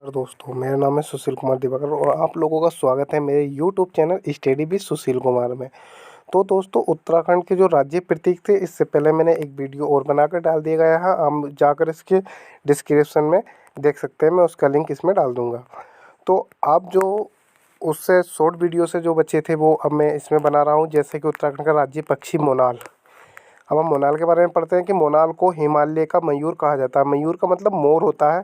दोस्तों, मेरा नाम है सुशील कुमार दिवाकर और आप लोगों का स्वागत है मेरे YouTube channel study with Sushil Kumar में। तो दोस्तों, उत्तराखंड के जो राज्य प्रतीक थे, इससे पहले मैंने एक वीडियो और बनाकर डाल दिया गया है। हम जाकर इसके डिस्क्रिप्शन में देख सकते हैं, मैं उसका लिंक इसमें डाल दूँगा। तो आप जो उससे शॉर्ट वीडियो से जो बचे थे वो अब मैं इसमें बना रहा हूँ। जैसे कि उत्तराखंड का राज्य पक्षी मोनाल। अब हम मोनाल के बारे में पढ़ते हैं कि मोनाल को हिमालय का मयूर कहा जाता है। मयूर का मतलब मोर होता है,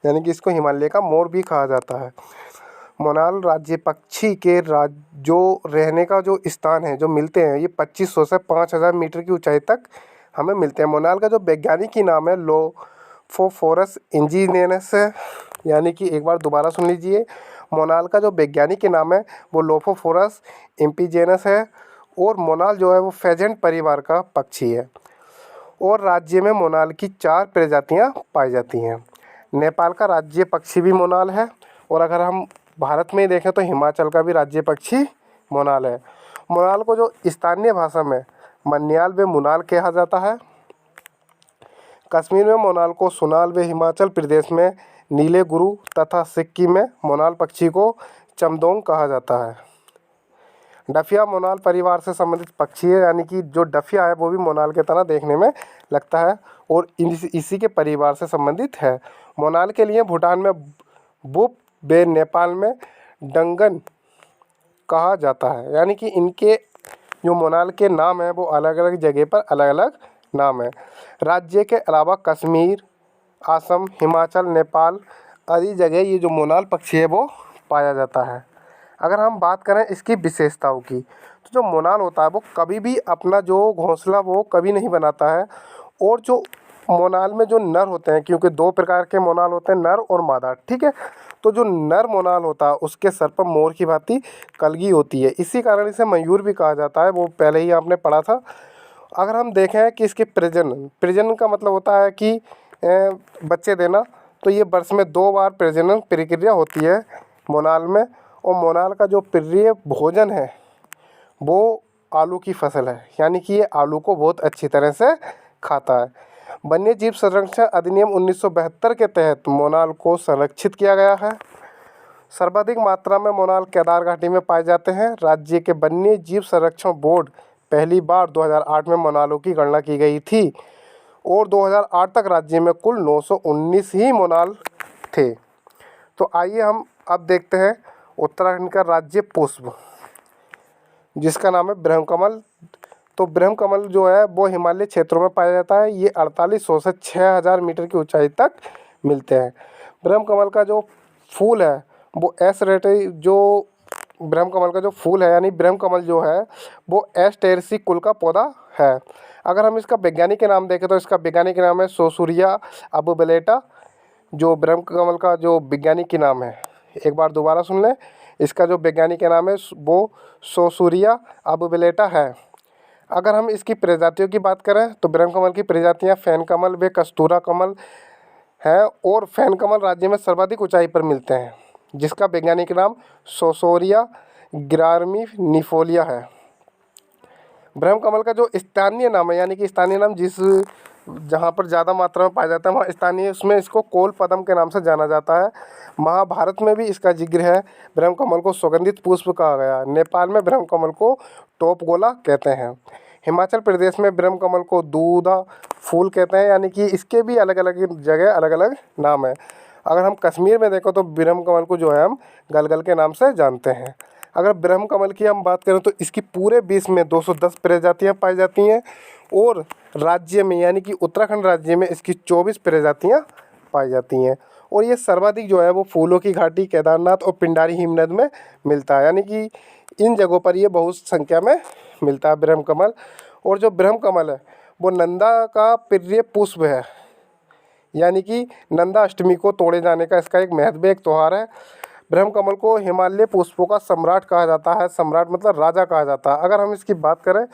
यानी कि इसको हिमालय का मोर भी कहा जाता है। मोनाल राज्य पक्षी के जो रहने का जो स्थान है, जो मिलते हैं, ये 2500 से 5000 मीटर की ऊंचाई तक हमें मिलते हैं। मोनाल का जो वैज्ञानिक ही नाम है लोफोफोरस इंजीनियस है, यानी कि एक बार दोबारा सुन लीजिए। मोनाल का जो वैज्ञानिक के नाम है वो लोफोफोरस इंपीजेनस है और मोनाल जो है वो फेजेंट परिवार का पक्षी है। और राज्य में मोनाल की 4 प्रजातियां पाई जाती हैं। नेपाल का राज्य पक्षी भी मोनाल है और अगर हम भारत में ही देखें तो हिमाचल का भी राज्य पक्षी मोनाल है। मोनाल को जो स्थानीय भाषा में मन्याल व मुनाल कहा जाता है। कश्मीर में मोनाल को सोनाल व हिमाचल प्रदेश में नीले गुरु तथा सिक्किम में मोनाल पक्षी को चमदोंग कहा जाता है। डफिया मोनाल परिवार से संबंधित पक्षी है, यानी कि जो डफिया है वो भी मोनाल के तरह देखने में लगता है और इसी के परिवार से संबंधित है। मोनाल के लिए भूटान में बुप व नेपाल में डंगन कहा जाता है, यानी कि इनके जो मोनाल के नाम है वो अलग अलग जगह पर अलग अलग नाम है। राज्य के अलावा कश्मीर, असम, हिमाचल, नेपाल आदि जगह ये जो मोनाल पक्षी है वो पाया जाता है। अगर हम बात करें इसकी विशेषताओं की, तो जो मोनाल होता है वो कभी भी अपना जो घोंसला वो कभी नहीं बनाता है। और जो मोनाल में जो नर होते हैं, क्योंकि 2 प्रकार के मोनाल होते हैं, नर और मादा, ठीक है। तो जो नर मोनाल होता है उसके सर पर मोर की भांति कलगी होती है, इसी कारण इसे मयूर भी कहा जाता है। वो पहले ही आपने पढ़ा था। अगर हम देखें कि इसके प्रजनन का मतलब होता है कि बच्चे देना, तो ये वर्ष में 2 बार प्रजनन प्रक्रिया होती है मोनाल में। और मोनाल का जो प्रिय भोजन है वो आलू की फसल है, यानी कि ये आलू को बहुत अच्छी तरह से खाता है। वन्य जीव संरक्षण अधिनियम 1972 के तहत मोनाल को संरक्षित किया गया है। सर्वाधिक मात्रा में मोनाल केदार घाटी में पाए जाते हैं। राज्य के वन्य जीव संरक्षण बोर्ड पहली बार 2008 में मोनालों की गणना की गई थी और 2008 तक राज्य में कुल 919 ही मोनाल थे। तो आइए हम अब देखते हैं उत्तराखंड का राज्य पुष्प, जिसका नाम है ब्रह्मकमल। तो ब्रह्मकमल जो है वो हिमालय क्षेत्रों में पाया जाता है। ये 4800 से 6000 मीटर की ऊंचाई तक मिलते हैं। ब्रह्मकमल का जो फूल है वो जो ब्रह्मकमल का जो फूल है, यानी ब्रह्मकमल जो है वो एस्टेरेसी कुल का पौधा है। अगर हम इसका वैज्ञानिक नाम देखें तो इसका वैज्ञानिक नाम है सोसूरिया अबुबलेटा। जो ब्रह्मकमल का जो वैज्ञानिक नाम है, एक बार दोबारा सुन लें, इसका जो वैज्ञानिक नाम है वो सोसूरिया अबुबलेटा है। अगर हम इसकी प्रजातियों की बात करें तो ब्रह्मकमल की प्रजातियां फैन कमल व कस्तूरा कमल हैं और फैन कमल राज्य में सर्वाधिक ऊंचाई पर मिलते हैं, जिसका वैज्ञानिक नाम सोसोरिया ग्रामिनिफोलिया है। ब्रह्मकमल का जो स्थानीय नाम है, यानी कि स्थानीय नाम जहाँ पर ज़्यादा मात्रा में पाया जाता है वहाँ स्थानीय, उसमें इसको कोल पदम के नाम से जाना जाता है। महाभारत में भी इसका जिक्र है। ब्रह्मकमल को सुगंधित पुष्प कहा गया। नेपाल में ब्रह्मकमल को टोप गोला कहते हैं। हिमाचल प्रदेश में ब्रह्मकमल को दूधा फूल कहते हैं, यानी कि इसके भी अलग अलग जगह अलग अलग नाम है। अगर हम कश्मीर में देखें तो ब्रह्मकमल को जो है हम गलगल के नाम से जानते हैं। अगर ब्रह्मकमल की हम बात करें तो इसकी पूरे विश्व में 210 प्रजातियां पाई जाती हैं और राज्य में, यानी कि उत्तराखंड राज्य में इसकी 24 प्रजातियां पाई जाती हैं। और ये सर्वाधिक जो है वो फूलों की घाटी, केदारनाथ और पिंडारी हिमनद में मिलता है, यानी कि इन जगहों पर ये बहुत संख्या में मिलता है ब्रह्मकमल। और जो ब्रह्मकमल है वो नंदा का प्रिय पुष्प है, यानी कि नंदा अष्टमी को तोड़े जाने का इसका एक महत्व, एक त्यौहार है। ब्रह्मकमल को हिमालय पुष्पों का सम्राट कहा जाता है। सम्राट मतलब राजा कहा जाता है। अगर हम इसकी बात करें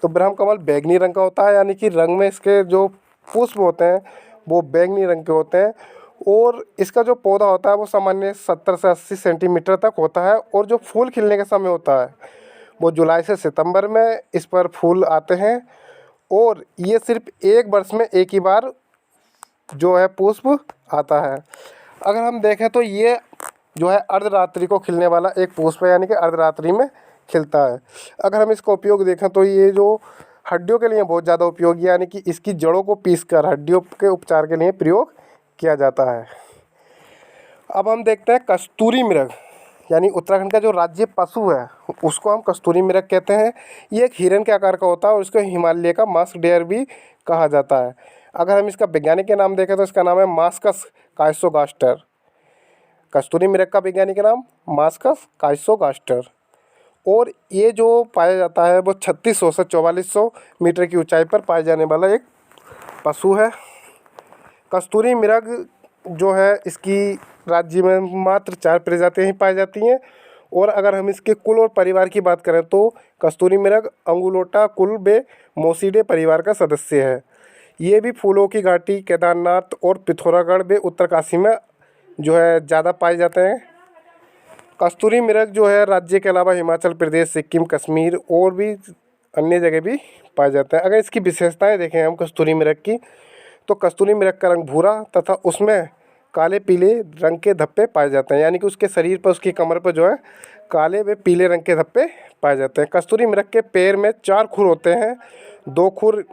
तो ब्रह्मकमल बैंगनी रंग का होता है, यानी कि रंग में इसके जो पुष्प होते हैं वो बैंगनी रंग के होते हैं। और इसका जो पौधा होता है वो सामान्य 70 से 80 सेंटीमीटर तक होता है। और जो फूल खिलने का समय होता है वो जुलाई से सितंबर में इस पर फूल आते हैं। और ये सिर्फ एक वर्ष में एक ही बार जो है पुष्प आता है। अगर हम देखें तो ये जो है अर्धरात्रि को खिलने वाला एक पुष्प है, यानी कि अर्धरात्रि में खिलता है। अगर हम इसका उपयोग देखें तो ये जो हड्डियों के लिए बहुत ज़्यादा उपयोगी है, यानी कि इसकी जड़ों को पीसकर हड्डियों के उपचार के लिए प्रयोग किया जाता है। अब हम देखते हैं कस्तूरी मृग, यानी उत्तराखंड का जो राज्य पशु है उसको हम कस्तूरी मृग कहते हैं। ये एक हिरन के आकार का होता है और इसको हिमालय का मास्क डेयर भी कहा जाता है। अगर हम इसका वैज्ञानिक के नाम देखें तो इसका नाम है मास्कस काइसोगास्टर। कस्तूरी मृग का वैज्ञानिक नाम मास्कस काइसोगास्टर। और ये जो पाया जाता है वो 3600 से 4400 मीटर की ऊंचाई पर पाए जाने वाला एक पशु है। कस्तूरी मृग जो है इसकी राज्य में मात्र 4 प्रजातियाँ ही पाई जाती हैं। और अगर हम इसके कुल और परिवार की बात करें तो कस्तूरी मृग अंगुलोटा कुल बे मोसिडे परिवार का सदस्य है। ये भी फूलों की घाटी, केदारनाथ और पिथौरागढ़ बे उत्तरकाशी में जो है ज़्यादा पाए जाते हैं। कस्तूरी मृग जो है राज्य के अलावा हिमाचल प्रदेश, सिक्किम, कश्मीर और भी अन्य जगह भी पाए जाते हैं। अगर इसकी विशेषताएं देखें हम कस्तूरी मृग की, तो कस्तूरी मृग का रंग भूरा तथा उसमें काले पीले रंग के धब्बे पाए जाते हैं, यानी कि उसके शरीर पर, उसकी कमर पर जो है काले व पीले रंग के धब्बे पाए जाते हैं। कस्तूरी मृग के पैर में 4 खुर होते हैं। 2 खुर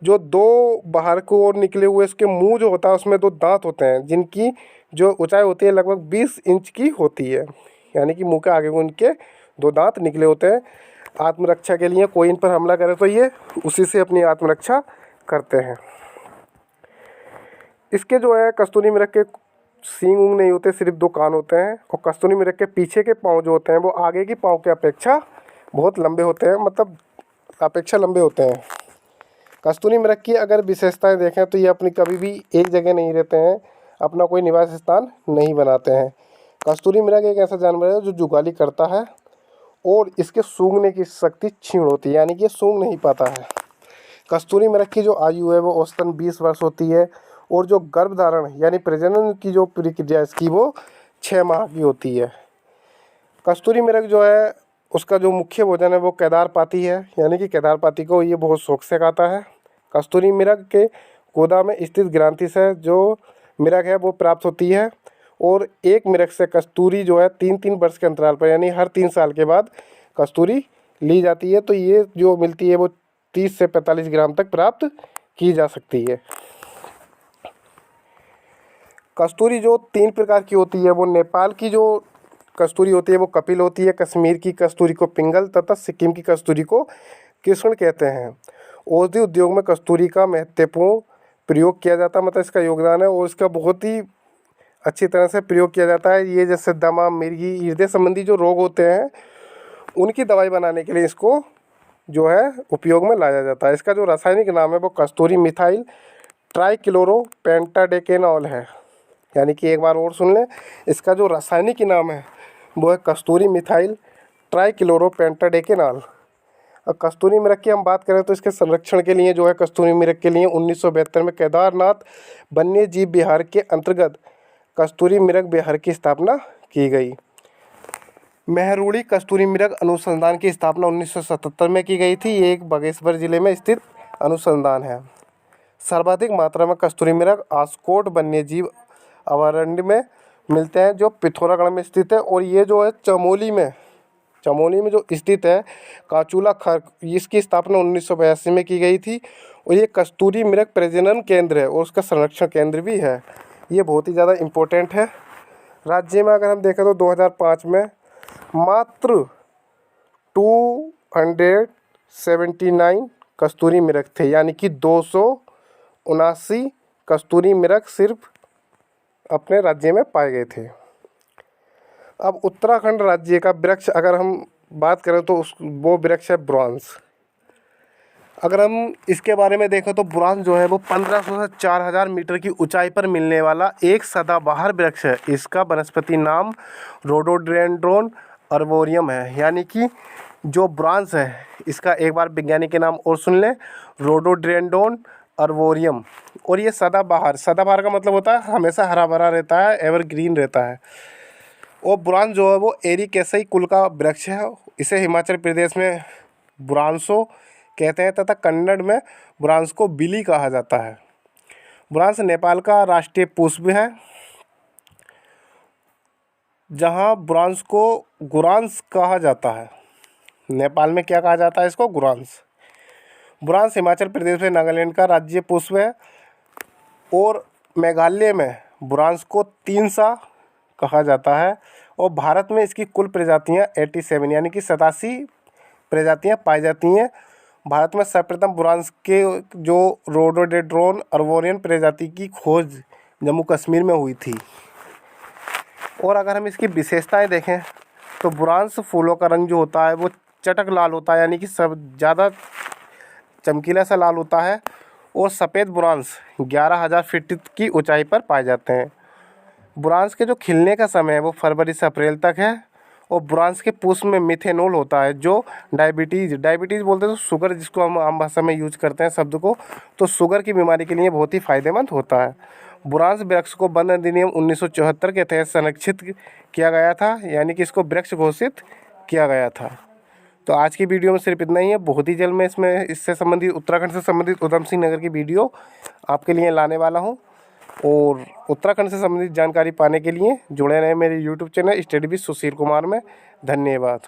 जो 2 बाहर को ओर निकले हुए, इसके मुंह जो होता है उसमें 2 दांत होते हैं जिनकी जो ऊंचाई होती है लगभग 20 इंच की होती है, यानी कि मुंह के आगे उनके 2 दांत निकले होते हैं। आत्मरक्षा के लिए कोई इन पर हमला करे तो ये उसी से अपनी आत्मरक्षा करते हैं। इसके जो है कस्तूरी मृग के सींग ऊँग नहीं होते, सिर्फ 2 कान होते हैं। और कस्तूरी मृग के पीछे के पाँव जो होते हैं वो आगे की पाँव की अपेक्षा बहुत लंबे होते हैं, मतलब अपेक्षा लंबे होते हैं। कस्तूरी मृग की अगर विशेषताएं देखें तो ये अपनी कभी भी एक जगह नहीं रहते हैं, अपना कोई निवास स्थान नहीं बनाते हैं। कस्तूरी मृग एक ऐसा जानवर है जो जुगाली करता है और इसके सूंघने की शक्ति क्षीण होती है, यानी कि ये सूंघ नहीं पाता है। कस्तूरी मृग की जो आयु है वो औसतन 20 वर्ष होती है और जो गर्भधारण यानी प्रजनन की जो प्रक्रिया इसकी वो 6 माह की होती है। कस्तूरी मृग जो है उसका जो मुख्य भोजन है वो केदारपाती है, यानी कि केदारपाती को ये बहुत शौक से खाता है। कस्तूरी मृग के गोदा में स्थित ग्रांथि से जो मृग है वो प्राप्त होती है और एक मृग से कस्तूरी जो है 3-3 वर्ष के अंतराल पर, यानी हर 3 साल के बाद कस्तूरी ली जाती है। तो ये जो मिलती है वो 30 से 45 ग्राम तक प्राप्त की जा सकती है। कस्तूरी जो 3 प्रकार की होती है, वो नेपाल की जो कस्तूरी होती है वो कपिल होती है, कश्मीर की कस्तूरी को पिंगल तथा सिक्किम की कस्तूरी को कृष्ण कहते हैं। औषधि उद्योग में कस्तूरी का महत्वपूर्ण प्रयोग किया जाता है, मतलब इसका योगदान है और इसका बहुत ही अच्छी तरह से प्रयोग किया जाता है। ये जैसे दमा, मिर्गी, हृदय संबंधी जो रोग होते हैं उनकी दवाई बनाने के लिए इसको जो है उपयोग में लाया जाता है। इसका जो रासायनिक नाम है वो कस्तूरी मिथाइल ट्राइक्लोरोपेंटाडेकेनॉल है, यानी कि एक बार और सुन लें, इसका जो रासायनिक नाम है वो है कस्तूरी मिथाइल ट्राइक्लोरोपेंटाडेकेनॉल। और कस्तूरी मृग की हम बात करें तो इसके संरक्षण के लिए जो है कस्तूरी मृग के लिए 1972 में केदारनाथ वन्य जीव विहार के अंतर्गत कस्तूरी मृग विहार की स्थापना की गई। मेहरुड़ी कस्तूरी मृग अनुसंधान की स्थापना 1977 में की गई थी। ये एक बागेश्वर जिले में स्थित अनुसंधान है। सर्वाधिक मात्रा में कस्तूरी मृग आस्कोट वन्य जीव अभयारण्य में मिलते हैं जो पिथौरागढ़ में स्थित है। और ये जो है चमोली में जो स्थित है काचूला खर, इसकी स्थापना 1982 में की गई थी। और ये कस्तूरी मृग प्रजनन केंद्र है और उसका संरक्षण केंद्र भी है। ये बहुत ही ज़्यादा इम्पोर्टेंट है। राज्य में अगर हम देखें तो 2005 में मात्र 279 कस्तूरी मृग थे, यानी कि 279 कस्तूरी मृग सिर्फ अपने राज्य में पाए गए थे। अब उत्तराखंड राज्य का वृक्ष अगर हम बात करें तो वो वृक्ष है बुरांस। अगर हम इसके बारे में देखें तो बुरांस जो है वो 1500 से 4000 मीटर की ऊंचाई पर मिलने वाला एक सदाबहार वृक्ष है। इसका वनस्पति नाम रोडोडेंड्रोन अर्बोरियम है, यानी कि जो बुरांस है इसका एक बार वैज्ञानिक के नाम और सुन लें, रोडोडेंड्रोन अर्बोरियम। और ये सदाबहार का मतलब होता है हमेशा हरा भरा रहता है, एवरग्रीन रहता है। और बुरांस जो है वो एरिकेसी कुल का वृक्ष है। इसे हिमाचल प्रदेश में बुरांसो कहते हैं तथा कन्नड़ में बुरांस को बिली कहा जाता है। बुरांस नेपाल का राष्ट्रीय पुष्प है जहाँ बुरांस को गुरांस कहा जाता है। नेपाल में क्या कहा जाता है इसको? गुरांस। बुरांस हिमाचल प्रदेश में नागालैंड का राज्य पुष्प है और मेघालय में बुरांस को तीनसा कहा जाता है और भारत में इसकी कुल प्रजातियाँ 87 यानी कि 87 प्रजातियाँ पाई जाती हैं। भारत में सर्वप्रथम बुरांस के जो रोडोडेंड्रॉन अर्बोरियन प्रजाति की खोज जम्मू कश्मीर में हुई थी। और अगर हम इसकी विशेषताएं देखें तो बुरांस फूलों का रंग जो होता है वो चटक लाल होता है, यानी कि सब ज़्यादा चमकीला सा लाल होता है। और सफ़ेद बुरांस 11,000 फीट की ऊंचाई पर पाए जाते हैं। बुरांस के जो खिलने का समय है वो फरवरी से अप्रैल तक है। और बुरांस के पुष्प में मिथेनॉल होता है जो डायबिटीज़ बोलते हैं, तो शुगर जिसको हम आम भाषा में यूज करते हैं शब्द को, तो शुगर की बीमारी के लिए बहुत ही फ़ायदेमंद होता है। बुरांस वृक्ष को वन अधिनियम 1974 के तहत संरक्षित किया गया था, यानी कि इसको वृक्ष घोषित किया गया था। तो आज की वीडियो में सिर्फ इतना ही है। बहुत ही जल्द मैं इससे संबंधित उत्तराखंड से संबंधित उधम सिंह नगर की वीडियो आपके लिए लाने वाला हूँ। और उत्तराखंड से संबंधित जानकारी पाने के लिए जुड़े रहें मेरे YouTube channel study with Sushil Kumar में। धन्यवाद।